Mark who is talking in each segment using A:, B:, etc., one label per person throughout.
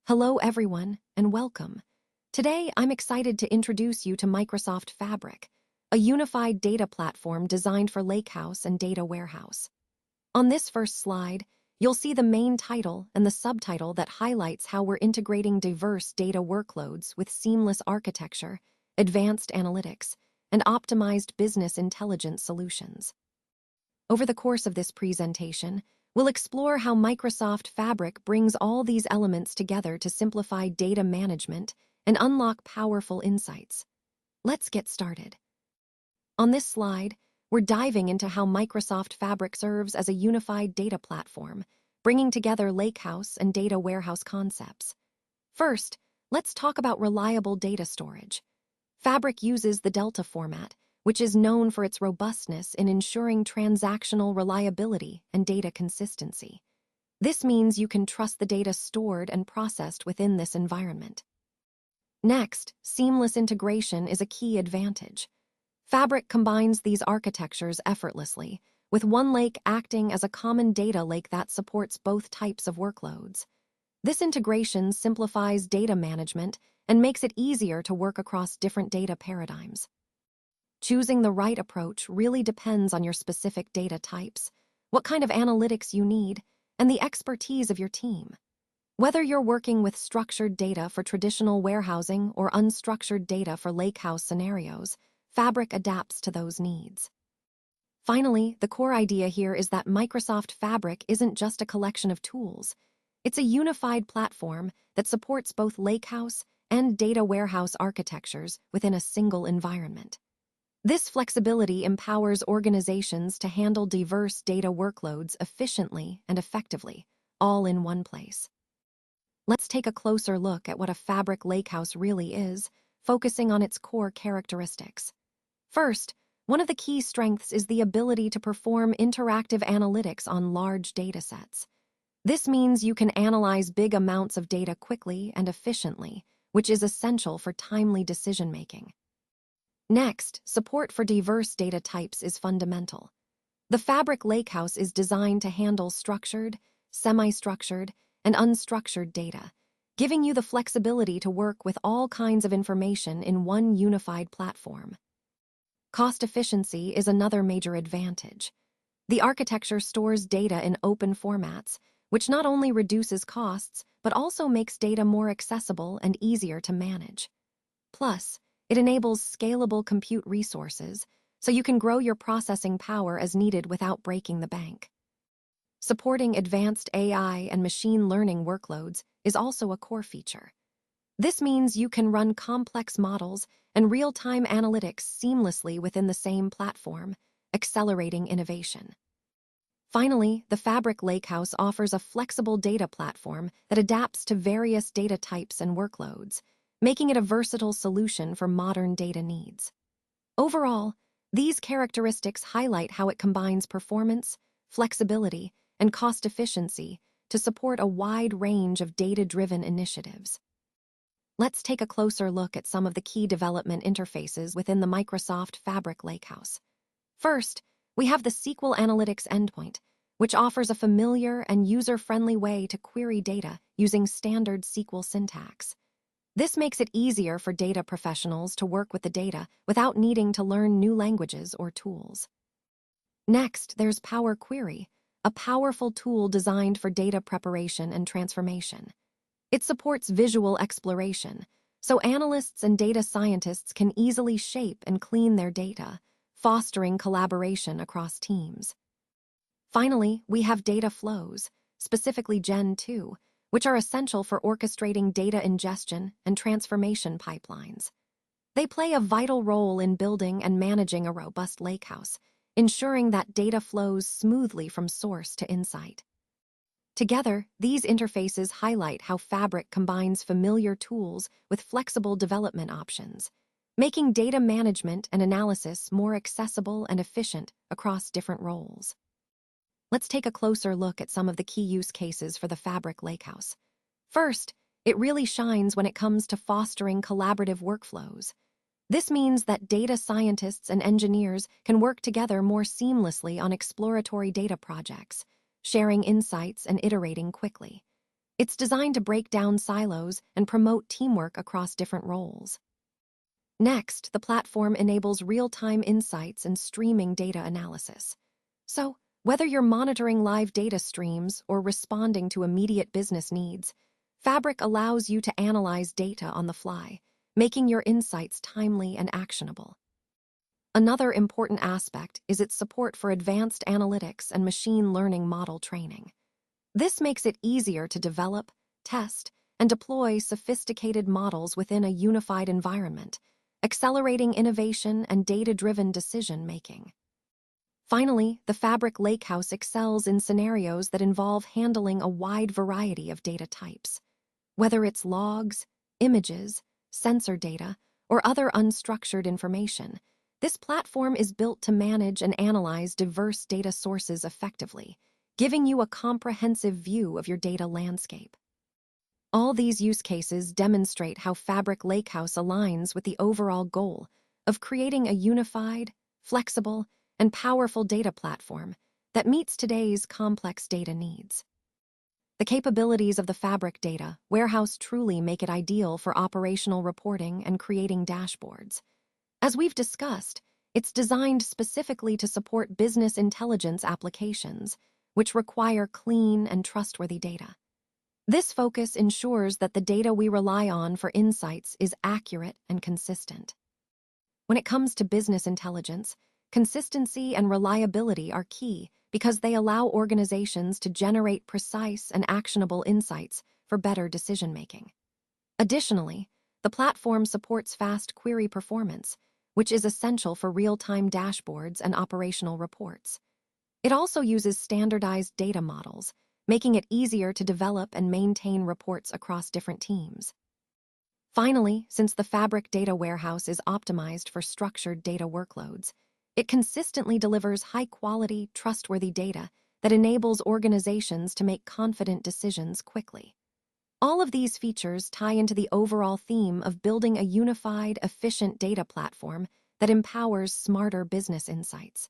A: Hello, everyone, and welcome. Today, I'm excited to introduce you to Microsoft Fabric, a unified data platform designed for Lakehouse and data warehouse. On this first slide, you'll see the main title and the subtitle that highlights how we're integrating diverse data workloads with seamless architecture, advanced analytics, and optimized business intelligence solutions. Over the course of this presentation, we'll explore how Microsoft Fabric brings all these elements together to simplify data management and unlock powerful insights. Let's get started. On this slide, we're diving into how Microsoft Fabric serves as a unified data platform, bringing together Lakehouse and data warehouse concepts. First, let's talk about reliable data storage. Fabric uses the Delta format, which is known for its robustness in ensuring transactional reliability and data consistency. This means you can trust the data stored and processed within this environment. Next, seamless integration is a key advantage. Fabric combines these architectures effortlessly, with OneLake acting as a common data lake that supports both types of workloads. This integration simplifies data management and makes it easier to work across different data paradigms. Choosing the right approach really depends on your specific data types, what kind of analytics you need, and the expertise of your team. Whether you're working with structured data for traditional warehousing or unstructured data for lakehouse scenarios, Fabric adapts to those needs. Finally, the core idea here is that Microsoft Fabric isn't just a collection of tools. It's a unified platform that supports both lakehouse and data warehouse architectures within a single environment. This flexibility empowers organizations to handle diverse data workloads efficiently and effectively, all in one place. Let's take a closer look at what a Fabric Lakehouse really is, focusing on its core characteristics. First, one of the key strengths is the ability to perform interactive analytics on large datasets. This means you can analyze big amounts of data quickly and efficiently, which is essential for timely decision-making. Next, support for diverse data types is fundamental. The Fabric Lakehouse is designed to handle structured, semi-structured, and unstructured data, giving you the flexibility to work with all kinds of information in one unified platform. Cost efficiency is another major advantage. The architecture stores data in open formats, which not only reduces costs, but also makes data more accessible and easier to manage. Plus, it enables scalable compute resources, so you can grow your processing power as needed without breaking the bank. Supporting advanced AI and machine learning workloads is also a core feature. This means you can run complex models and real-time analytics seamlessly within the same platform, accelerating innovation. Finally, the Fabric Lakehouse offers a flexible data platform that adapts to various data types and workloads, making it a versatile solution for modern data needs. Overall, these characteristics highlight how it combines performance, flexibility, and cost efficiency to support a wide range of data-driven initiatives. Let's take a closer look at some of the key development interfaces within the Microsoft Fabric Lakehouse. First, we have the SQL Analytics Endpoint, which offers a familiar and user-friendly way to query data using standard SQL syntax. This makes it easier for data professionals to work with the data without needing to learn new languages or tools. Next, there's Power Query, a powerful tool designed for data preparation and transformation. It supports visual exploration, so analysts and data scientists can easily shape and clean their data, fostering collaboration across teams. Finally, we have data flows, specifically Gen 2, which are essential for orchestrating data ingestion and transformation pipelines. They play a vital role in building and managing a robust lakehouse, ensuring that data flows smoothly from source to insight. Together, these interfaces highlight how Fabric combines familiar tools with flexible development options, making data management and analysis more accessible and efficient across different roles. Let's take a closer look at some of the key use cases for the Fabric Lakehouse. First, it really shines when it comes to fostering collaborative workflows. This means that data scientists and engineers can work together more seamlessly on exploratory data projects, sharing insights and iterating quickly. It's designed to break down silos and promote teamwork across different roles. Next, the platform enables real-time insights and streaming data analysis. So, whether you're monitoring live data streams or responding to immediate business needs, Fabric allows you to analyze data on the fly, making your insights timely and actionable. Another important aspect is its support for advanced analytics and machine learning model training. This makes it easier to develop, test, and deploy sophisticated models within a unified environment, accelerating innovation and data-driven decision-making. Finally, the Fabric Lakehouse excels in scenarios that involve handling a wide variety of data types. Whether it's logs, images, sensor data, or other unstructured information, this platform is built to manage and analyze diverse data sources effectively, giving you a comprehensive view of your data landscape. All these use cases demonstrate how Fabric Lakehouse aligns with the overall goal of creating a unified, flexible, and powerful data platform that meets today's complex data needs. The capabilities of the Fabric data warehouse truly make it ideal for operational reporting and creating dashboards. As we've discussed, it's designed specifically to support business intelligence applications, which require clean and trustworthy data. This focus ensures that the data we rely on for insights is accurate and consistent. When it comes to business intelligence, consistency and reliability are key because they allow organizations to generate precise and actionable insights for better decision-making. Additionally, the platform supports fast query performance, which is essential for real-time dashboards and operational reports. It also uses standardized data models, making it easier to develop and maintain reports across different teams. Finally, since the Fabric data warehouse is optimized for structured data workloads, it consistently delivers high-quality, trustworthy data that enables organizations to make confident decisions quickly. All of these features tie into the overall theme of building a unified, efficient data platform that empowers smarter business insights.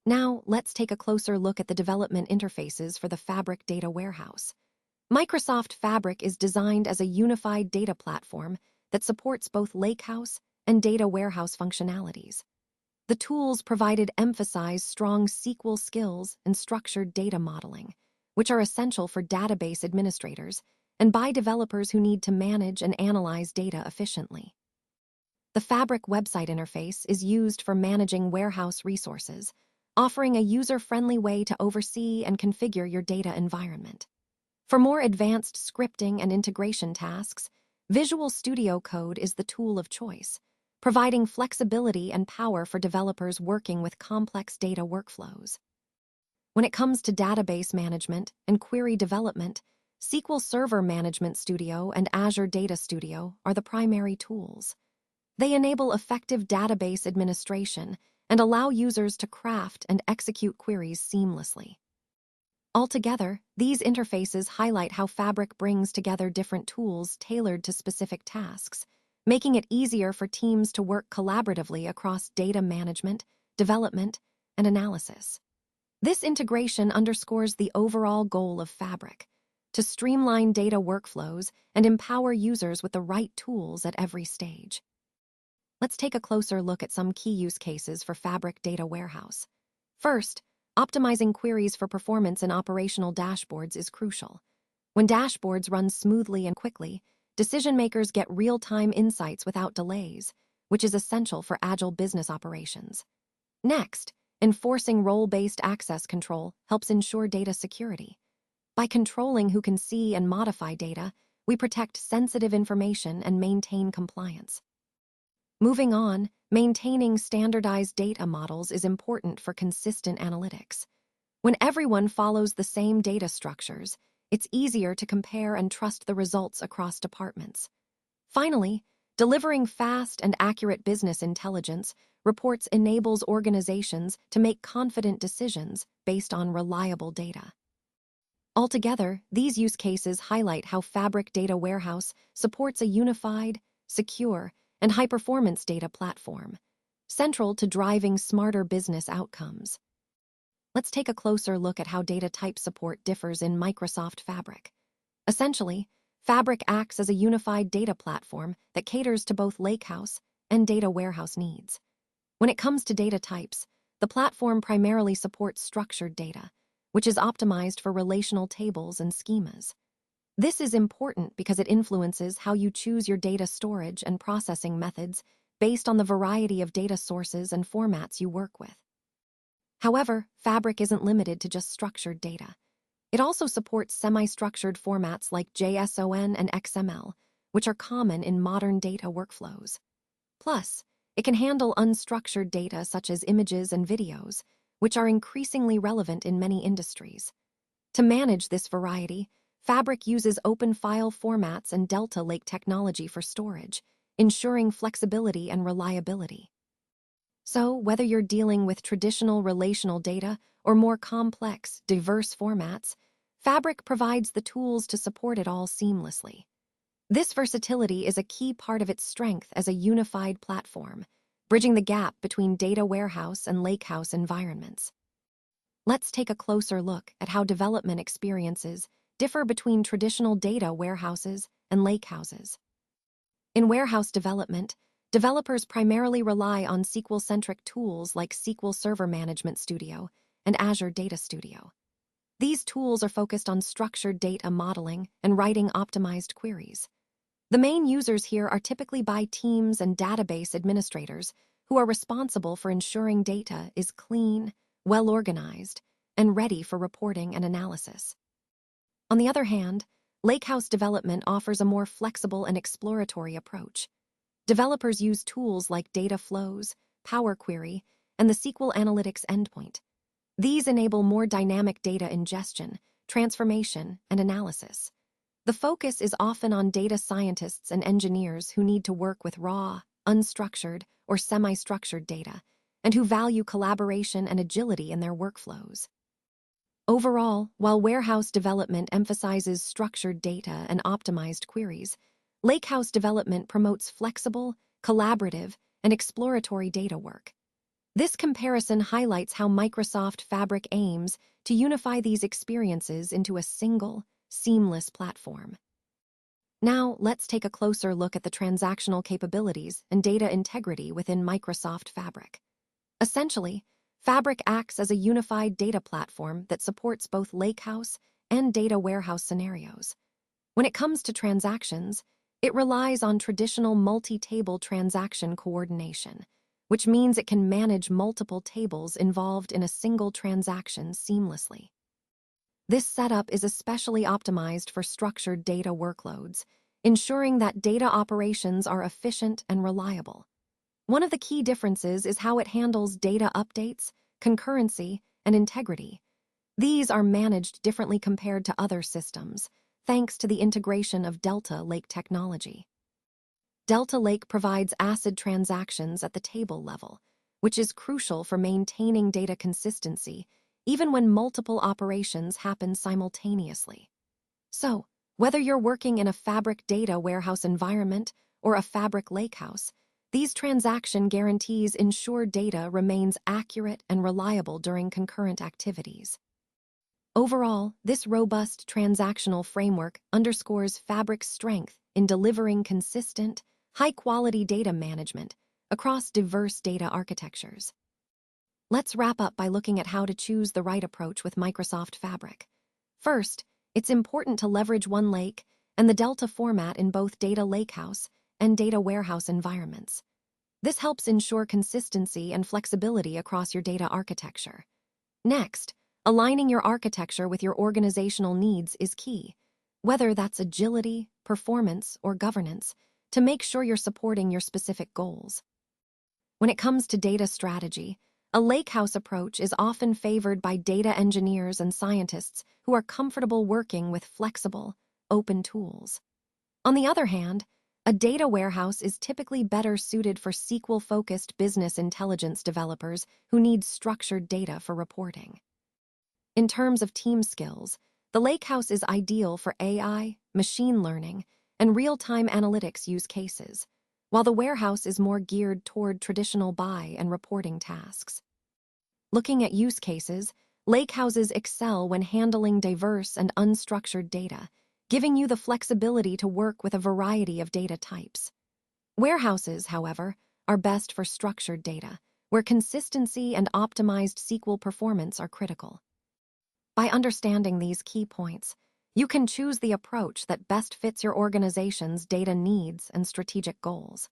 A: Now, let's take a closer look at the development interfaces for the Fabric data warehouse. Microsoft Fabric is designed as a unified data platform that supports both Lakehouse and data warehouse functionalities. The tools provided emphasize strong SQL skills and structured data modeling, which are essential for database administrators and by developers who need to manage and analyze data efficiently. The Fabric website interface is used for managing warehouse resources, offering a user-friendly way to oversee and configure your data environment. For more advanced scripting and integration tasks, Visual Studio Code is the tool of choice, providing flexibility and power for developers working with complex data workflows. When it comes to database management and query development, SQL Server Management Studio and Azure Data Studio are the primary tools. They enable effective database administration and allow users to craft and execute queries seamlessly. Altogether, these interfaces highlight how Fabric brings together different tools tailored to specific tasks, making it easier for teams to work collaboratively across data management, development, and analysis. This integration underscores the overall goal of Fabric: to streamline data workflows and empower users with the right tools at every stage. Let's take a closer look at some key use cases for Fabric data warehouse. First, optimizing queries for performance in operational dashboards is crucial. When dashboards run smoothly and quickly, decision-makers get real-time insights without delays, which is essential for agile business operations. Next, enforcing role-based access control helps ensure data security. By controlling who can see and modify data, we protect sensitive information and maintain compliance. Moving on, maintaining standardized data models is important for consistent analytics. When everyone follows the same data structures, it's easier to compare and trust the results across departments. Finally, delivering fast and accurate business intelligence reports enables organizations to make confident decisions based on reliable data. Altogether, these use cases highlight how Fabric Data Warehouse supports a unified, secure, and high-performance data platform, central to driving smarter business outcomes. Let's take a closer look at how data type support differs in Microsoft Fabric. Essentially, Fabric acts as a unified data platform that caters to both Lakehouse and data warehouse needs. When it comes to data types, the platform primarily supports structured data, which is optimized for relational tables and schemas. This is important because it influences how you choose your data storage and processing methods based on the variety of data sources and formats you work with. However, Fabric isn't limited to just structured data. It also supports semi-structured formats like JSON and XML, which are common in modern data workflows. Plus, it can handle unstructured data such as images and videos, which are increasingly relevant in many industries. To manage this variety, Fabric uses open file formats and Delta Lake technology for storage, ensuring flexibility and reliability. So, whether you're dealing with traditional relational data or more complex, diverse formats, Fabric provides the tools to support it all seamlessly. This versatility is a key part of its strength as a unified platform, bridging the gap between data warehouse and lakehouse environments. Let's take a closer look at how development experiences differ between traditional data warehouses and lakehouses. In warehouse development, developers primarily rely on SQL-centric tools like SQL Server Management Studio and Azure Data Studio. These tools are focused on structured data modeling and writing optimized queries. The main users here are typically by teams and database administrators who are responsible for ensuring data is clean, well-organized, and ready for reporting and analysis. On the other hand, Lakehouse development offers a more flexible and exploratory approach. Developers use tools like data flows, Power Query, and the SQL Analytics Endpoint. These enable more dynamic data ingestion, transformation, and analysis. The focus is often on data scientists and engineers who need to work with raw, unstructured, or semi-structured data, and who value collaboration and agility in their workflows. Overall, while warehouse development emphasizes structured data and optimized queries, Lakehouse development promotes flexible, collaborative, and exploratory data work. This comparison highlights how Microsoft Fabric aims to unify these experiences into a single, seamless platform. Now, let's take a closer look at the transactional capabilities and data integrity within Microsoft Fabric. Essentially, Fabric acts as a unified data platform that supports both Lakehouse and data warehouse scenarios. When it comes to transactions, it relies on traditional multi-table transaction coordination, which means it can manage multiple tables involved in a single transaction seamlessly. This setup is especially optimized for structured data workloads, ensuring that data operations are efficient and reliable. One of the key differences is how it handles data updates, concurrency, and integrity. These are managed differently compared to other systems, thanks to the integration of Delta Lake technology. Delta Lake provides ACID transactions at the table level, which is crucial for maintaining data consistency, even when multiple operations happen simultaneously. So, whether you're working in a Fabric data warehouse environment or a Fabric lakehouse, these transaction guarantees ensure data remains accurate and reliable during concurrent activities. Overall, this robust transactional framework underscores Fabric's strength in delivering consistent, high-quality data management across diverse data architectures. Let's wrap up by looking at how to choose the right approach with Microsoft Fabric. First, it's important to leverage OneLake and the Delta format in both data lakehouse and data warehouse environments. This helps ensure consistency and flexibility across your data architecture. Next, aligning your architecture with your organizational needs is key, whether that's agility, performance, or governance, to make sure you're supporting your specific goals. When it comes to data strategy, a lakehouse approach is often favored by data engineers and scientists who are comfortable working with flexible, open tools. On the other hand, a data warehouse is typically better suited for SQL-focused business intelligence developers who need structured data for reporting. In terms of team skills, the lakehouse is ideal for AI, machine learning, and real-time analytics use cases, while the warehouse is more geared toward traditional buy and reporting tasks. Looking at use cases, lakehouses excel when handling diverse and unstructured data, giving you the flexibility to work with a variety of data types. Warehouses, however, are best for structured data, where consistency and optimized SQL performance are critical. By understanding these key points, you can choose the approach that best fits your organization's data needs and strategic goals.